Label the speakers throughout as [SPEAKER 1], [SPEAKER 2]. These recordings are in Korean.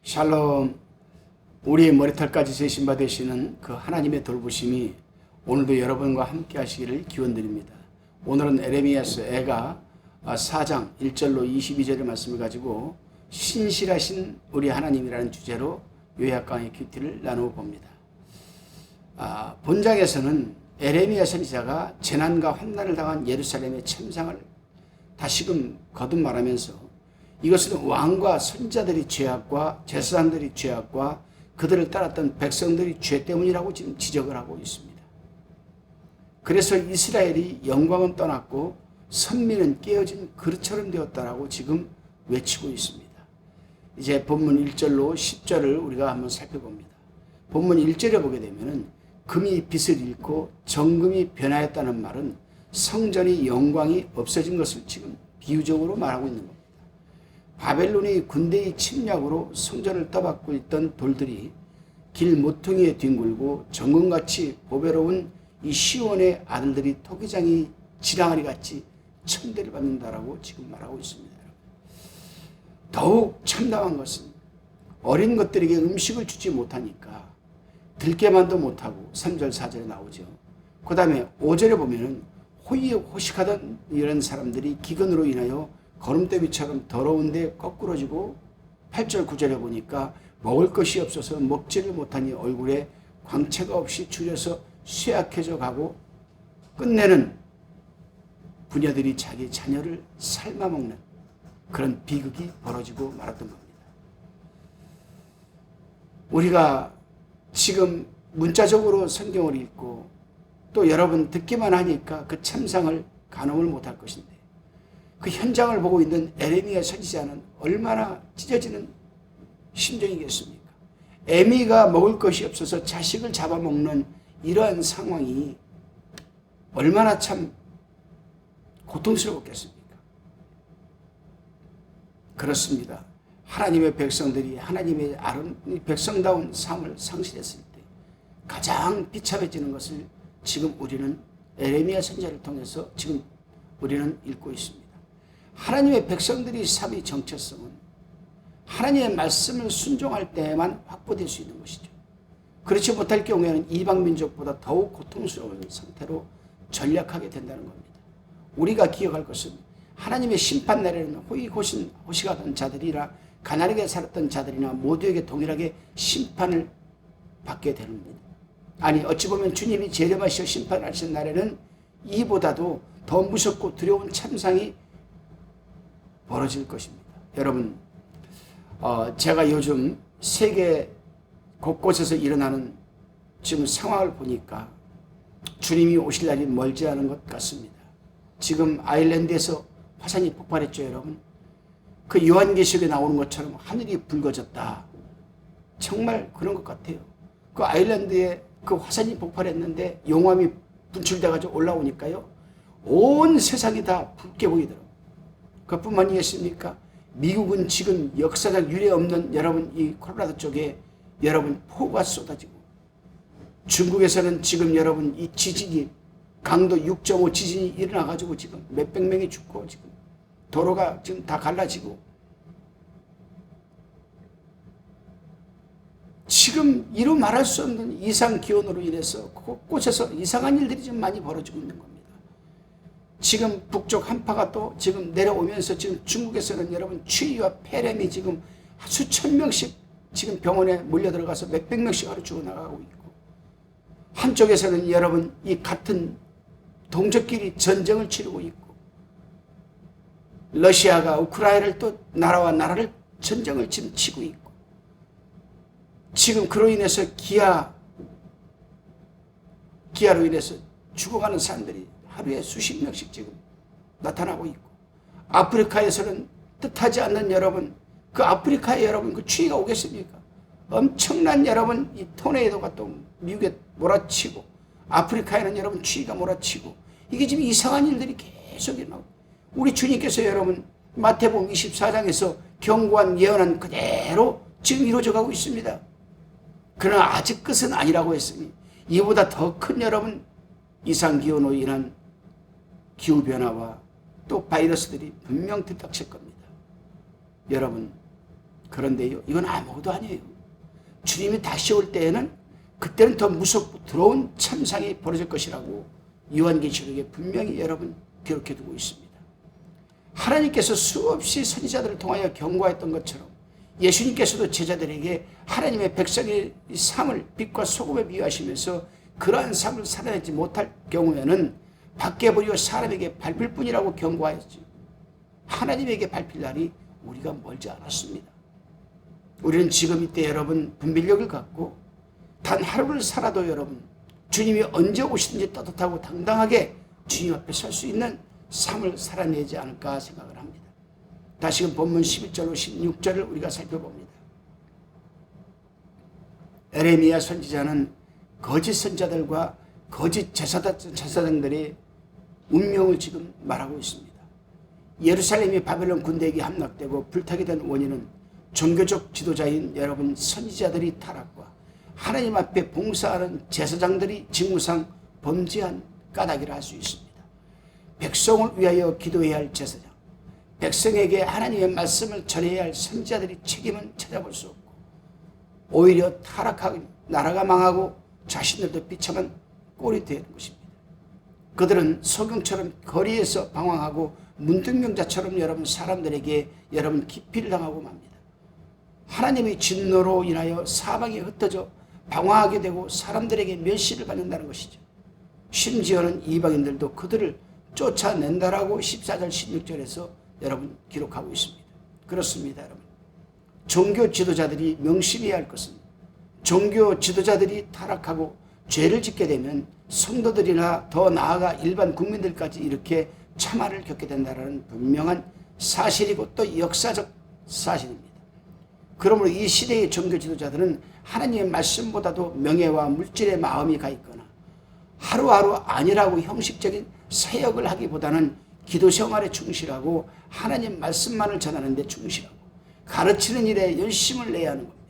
[SPEAKER 1] 샬롬. 우리의 머리털까지 세신받으시는 그 하나님의 돌보심이 오늘도 여러분과 함께 하시기를 기원드립니다. 오늘은 에레미야서 애가 4장 1절로 22절의 말씀을 가지고 신실하신 우리 하나님이라는 주제로 요약 강의 큐티를 나누어 봅니다. 본장에서는 에레미야 선지자가 재난과 환난을 당한 예루살렘의 참상을 다시금 거듭말하면서 이것은 왕과 선지자들의 죄악과 제사장들의 죄악과 그들을 따랐던 백성들의 죄 때문이라고 지금 지적을 하고 있습니다. 그래서 이스라엘이 영광은 떠났고 선민은 깨어진 그릇처럼 되었다라고 지금 외치고 있습니다. 이제 본문 1절로 10절을 우리가 한번 살펴봅니다. 본문 1절에 보게 되면은 금이 빛을 잃고 정금이 변하였다는 말은 성전의 영광이 없어진 것을 지금 비유적으로 말하고 있는 겁니다. 바벨론의 군대의 침략으로 성전을 떠받고 있던 돌들이 길 모퉁이에 뒹굴고 정금같이 보배로운 이 시온의 아들들이 토기장이 지랑아리 같이 천대를 받는다라고 지금 말하고 있습니다. 더욱 참담한 것은 어린 것들에게 음식을 주지 못하니까 들깨만도 못하고 3절 4절에 나오죠. 그 다음에 5절에 보면은 호의호식하던 이런 사람들이 기근으로 인하여 거름더미처럼 더러운데 거꾸러지고 8절 9절에 보니까 먹을 것이 없어서 먹지를 못하니 얼굴에 광채가 없이 줄여서 쇠약해져 가고 끝내는 부녀들이 자기 자녀를 삶아먹는 그런 비극이 벌어지고 말았던 겁니다. 우리가 지금 문자적으로 성경을 읽고 또 여러분 듣기만 하니까 그 참상을 가늠을 못할 것인데 그 현장을 보고 있는 에레미야 선지자는 얼마나 찢어지는 심정이겠습니까? 애미가 먹을 것이 없어서 자식을 잡아먹는 이러한 상황이 얼마나 참 고통스럽겠습니까? 그렇습니다. 하나님의 백성들이 하나님의 백성다운 삶을 상실했을 때 가장 비참해지는 것을 지금 우리는 에레미야 선지자를 통해서 지금 우리는 읽고 있습니다. 하나님의 백성들이 삶의 정체성은 하나님의 말씀을 순종할 때만 확보될 수 있는 것이죠. 그렇지 못할 경우에는 이방민족보다 더욱 고통스러운 상태로 전락하게 된다는 겁니다. 우리가 기억할 것은 하나님의 심판 날에는 호의호식하던 자들이나 가난하게 살았던 자들이나 모두에게 동일하게 심판을 받게 되는 겁니다. 아니 어찌 보면 주님이 재림하시어 심판하시는 날에는 이보다도 더 무섭고 두려운 참상이 벌어질 것입니다. 여러분, 제가 요즘 세계 곳곳에서 일어나는 지금 상황을 보니까 주님이 오실 날이 멀지 않은 것 같습니다. 지금 아일랜드에서 화산이 폭발했죠, 여러분. 그 요한계시록에 나오는 것처럼 하늘이 붉어졌다. 정말 그런 것 같아요. 그 아일랜드에 그 화산이 폭발했는데 용암이 분출돼가지고 올라오니까요. 온 세상이 다 붉게 보이더라고요. 그뿐만이겠습니까? 미국은 지금 역사적 유례 없는 여러분 이 콜로라도 쪽에 여러분 폭우가 쏟아지고 중국에서는 지금 여러분 이 지진이 강도 6.5 지진이 일어나가지고 지금 몇백 명이 죽고 지금 도로가 지금 다 갈라지고 지금 이루 말할 수 없는 이상 기온으로 인해서 곳곳에서 이상한 일들이 좀 많이 벌어지고 있는 겁니다. 지금 북쪽 한파가 또 지금 내려오면서 지금 중국에서는 여러분 추위와 폐렴이 지금 수천 명씩 지금 병원에 몰려 들어가서 몇백 명씩 하루 죽어나가고 있고 한쪽에서는 여러분 이 같은 동족끼리 전쟁을 치르고 있고 러시아가 우크라이나를 또 나라와 나라를 전쟁을 지금 치고 있고 지금 그로 인해서 기아로 인해서 죽어가는 사람들이 하루에 수십 명씩 지금 나타나고 있고 아프리카에서는 뜻하지 않는 여러분 그 아프리카에 여러분 그 추위가 오겠습니까? 엄청난 여러분 이 토네이도가 또 미국에 몰아치고 아프리카에는 여러분 추위가 몰아치고 이게 지금 이상한 일들이 계속 일어나고 우리 주님께서 여러분 마태복음 24장에서 경고한 예언은 그대로 지금 이루어져 가고 있습니다. 그러나 아직 끝은 아니라고 했으니 이보다 더 큰 여러분 이상기온으로 인한 기후변화와 또 바이러스들이 분명 뒤닥칠 겁니다. 여러분 그런데요, 이건 아무것도 아니에요. 주님이 다시 올 때에는 그때는 더 무섭고 더러운 참상이 벌어질 것이라고 요한계시록에 분명히 여러분 기록해 두고 있습니다. 하나님께서 수없이 선지자들을 통하여 경고했던 것처럼 예수님께서도 제자들에게 하나님의 백성의 삶을 빛과 소금에 비유하시면서 그러한 삶을 살아내지 못할 경우에는 밖에 버리고 사람에게 밟힐 뿐이라고 경고하였죠. 하나님에게 밟힐 날이 우리가 멀지 않았습니다. 우리는 지금 이때 여러분 분별력을 갖고 단 하루를 살아도 여러분 주님이 언제 오시든지 떳떳하고 당당하게 주님 앞에 설 수 있는 삶을 살아내지 않을까 생각을 합니다. 다시금 본문 11절로 16절을 우리가 살펴봅니다. 에레미야 선지자는 거짓 선자들과 거짓 제사장들의 운명을 지금 말하고 있습니다. 예루살렘이 바벨론 군대에게 함락되고 불타게 된 원인은 종교적 지도자인 여러분 선지자들이 타락과 하나님 앞에 봉사하는 제사장들이 직무상 범죄한 까닭이라 할 수 있습니다. 백성을 위하여 기도해야 할 제사장, 백성에게 하나님의 말씀을 전해야 할 선지자들이 책임은 찾아볼 수 없고 오히려 타락하고 나라가 망하고 자신들도 비참한 꼴이 되는 것입니다. 그들은 소경처럼 거리에서 방황하고 문둥명자처럼 여러분 사람들에게 여러분 기피를 당하고 맙니다. 하나님의 진노로 인하여 사방에 흩어져 방황하게 되고 사람들에게 멸시를 받는다는 것이죠. 심지어는 이방인들도 그들을 쫓아낸다라고 14절 16절에서 여러분 기록하고 있습니다. 그렇습니다, 여러분. 종교 지도자들이 명심해야 할 것은 종교 지도자들이 타락하고 죄를 짓게 되면 성도들이나 더 나아가 일반 국민들까지 이렇게 참화를 겪게 된다는 분명한 사실이고 또 역사적 사실입니다. 그러므로 이 시대의 종교 지도자들은 하나님의 말씀보다도 명예와 물질의 마음이 가 있거나 하루하루 아니라고 형식적인 사역을 하기보다는 기도 생활에 충실하고 하나님 말씀만을 전하는 데 충실하고 가르치는 일에 열심을 내야 하는 겁니다.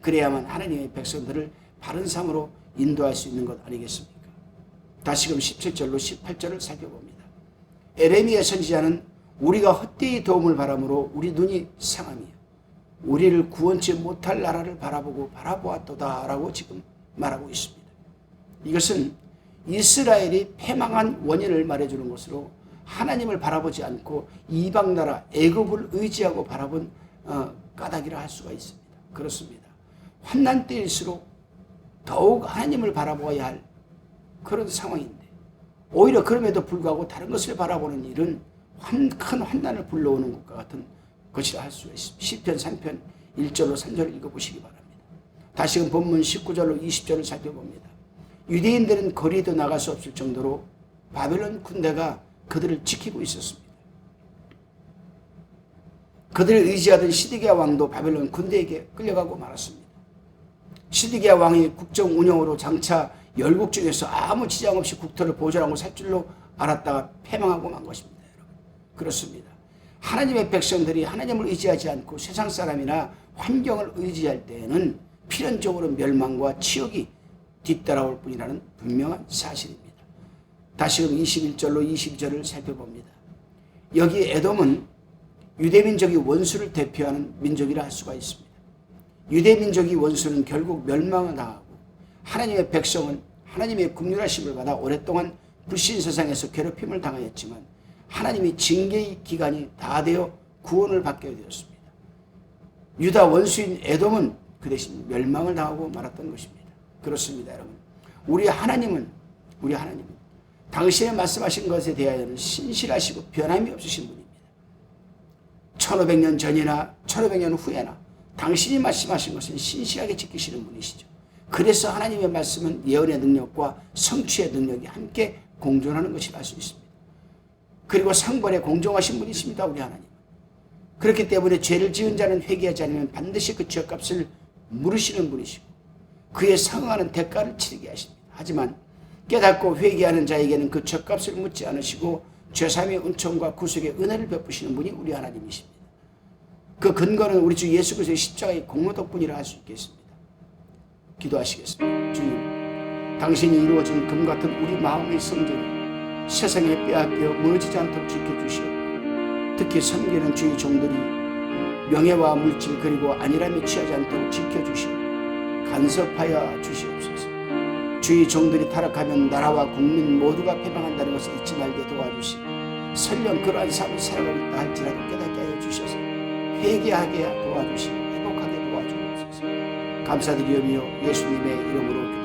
[SPEAKER 1] 그래야만 하나님의 백성들을 바른 삶으로 인도할 수 있는 것 아니겠습니까? 다시금 17절로 18절을 살펴봅니다. 에레미야 선지자는 우리가 헛되이 도움을 바람으로 우리 눈이 상하며 우리를 구원치 못할 나라를 바라보았도다 라고 지금 말하고 있습니다. 이것은 이스라엘이 패망한 원인을 말해주는 것으로 하나님을 바라보지 않고 이방 나라 애굽을 의지하고 바라본 까닭이라 할 수가 있습니다. 그렇습니다. 환난 때일수록 더욱 하나님을 바라보아야 할 그런 상황인데 오히려 그럼에도 불구하고 다른 것을 바라보는 일은 큰 환난을 불러오는 것과 같은 것이라 할 수가 있습니다. 시편 3편 1절로 3절을 읽어보시기 바랍니다. 다시금 본문 19절로 20절을 살펴봅니다. 유대인들은 거리도 나갈 수 없을 정도로 바벨론 군대가 그들을 지키고 있었습니다. 그들을 의지하던 시드기야 왕도 바벨론 군대에게 끌려가고 말았습니다. 시드기야 왕이 국정 운영으로 장차 열국 중에서 아무 지장 없이 국토를 보존하고 살 줄로 알았다가 패망하고 만 것입니다. 여러분. 그렇습니다. 하나님의 백성들이 하나님을 의지하지 않고 세상 사람이나 환경을 의지할 때에는 필연적으로 멸망과 치욕이 뒤따라올 뿐이라는 분명한 사실입니다. 다시금 21절로 22절을 살펴봅니다. 여기 에돔은 유대민족이 원수를 대표하는 민족이라 할 수가 있습니다. 유대민족이 원수는 결국 멸망을 당하고 하나님의 백성은 하나님의 긍휼하심을 받아 오랫동안 불신 세상에서 괴롭힘을 당하였지만 하나님이 징계의 기간이 다 되어 구원을 받게 되었습니다. 유다 원수인 에돔은 그 대신 멸망을 당하고 말았던 것입니다. 그렇습니다, 여러분. 우리 하나님은 당신의 말씀하신 것에 대하여는 신실하시고 변함이 없으신 분입니다. 1500년 전이나 1500년 후에나 당신이 말씀하신 것은 신실하게 지키시는 분이시죠. 그래서 하나님의 말씀은 예언의 능력과 성취의 능력이 함께 공존하는 것이라 할 수 있습니다. 그리고 상벌에 공정하신 분이십니다, 우리 하나님. 그렇기 때문에 죄를 지은 자는 회개하지 않으면 반드시 그 죄값을 물으시는 분이시고 그에 상응하는 대가를 치르게 하십니다. 하지만 깨닫고 회개하는 자에게는 그 죄값을 묻지 않으시고 죄사함의 은총과 구속의 은혜를 베푸시는 분이 우리 하나님이십니다. 그 근거는 우리 주 예수 그리스도의 십자가의 공로 덕분이라 할 수 있겠습니다. 기도하시겠습니다. 주님, 당신이 이루어진 금 같은 우리 마음의 성전을 세상에 빼앗겨 무너지지 않도록 지켜주시옵고 특히 섬기는 주의 종들이 명예와 물질 그리고 안일함에 취하지 않도록 지켜주시고 간섭하여 주시옵소서. 주의 종들이 타락하면 나라와 국민 모두가 패망한다는 것을 잊지 말게 도와주시고 설령 그러한 삶을 살아가고 있다 할지라도 깨닫게 하여 주셔서 회개하게 도와주시고 회복하게 도와주옵소서. 감사드리오며 예수님의 이름으로